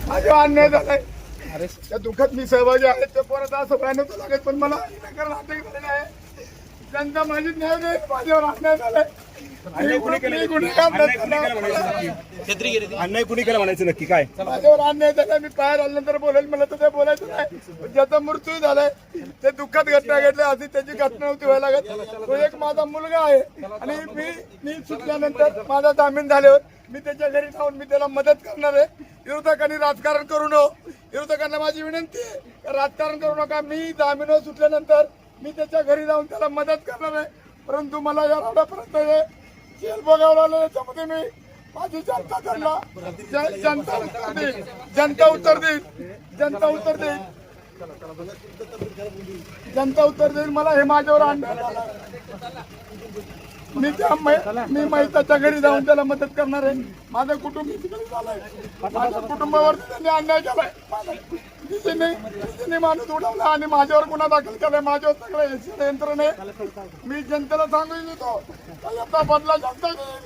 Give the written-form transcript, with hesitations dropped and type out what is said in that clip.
माझ्या अन्याय झालाय, त्या दुःखात मी सहभागी आहे. ते परत असं पाहण्याचं लागेल, पण मला कारण अटक झालेलं आहे. जनता माझी न्याय देईल, माझ्यावर अन्याय झालाय. अन्याय कुणी केला म्हणायचं नक्की काय? माझ्यावर अन्याय झालाय. मी बाहेर आल्यानंतर बोलेल, मला तर ते बोलायचं नाही. पण ज्याचा मृत्यू झालाय ते दुःखात घटना घडली, आधी त्याची घटना नव्हती व्हायला लागत. तो एक माझा मुलगा आहे आणि मी सुटल्यानंतर माझा जामीन झाल्यावर मी त्याच्या घरी जाऊन मी त्याला मदत करणार आहे. विरोधकांनी राजकारण करू नये, विरोधकांना माझी विनंती आहे, राजकारण करू नका. मी जामीन सुटल्यानंतर मी त्याच्या घरी जाऊन त्याला मदत करणार आहे. परंतु मला या रावड्यापर्यंत जेल बघावं लागलं. याच्यामध्ये मी माझी जनता त्यांना जनता उत्तर देईल, जनता उत्तर देईल, जनता उत्तर देईल, जनता उत्तर देईल. मला हे माझ्यावर अन्याय झाला. मी मैताच्या घरी जाऊन त्याला मदत करणार आहे. माझं कुटुंब तिकडे झालंय, माझ्या कुटुंबावरती त्यांनी अन्याय केलाय. तिने माणूस उडवला आणि माझ्यावर गुन्हा दाखल केलाय. माझ्यावर सगळं यंत्रणा आहे. मी जनतेला सांगू इच्छितो, याचा बदला जनता घेईल.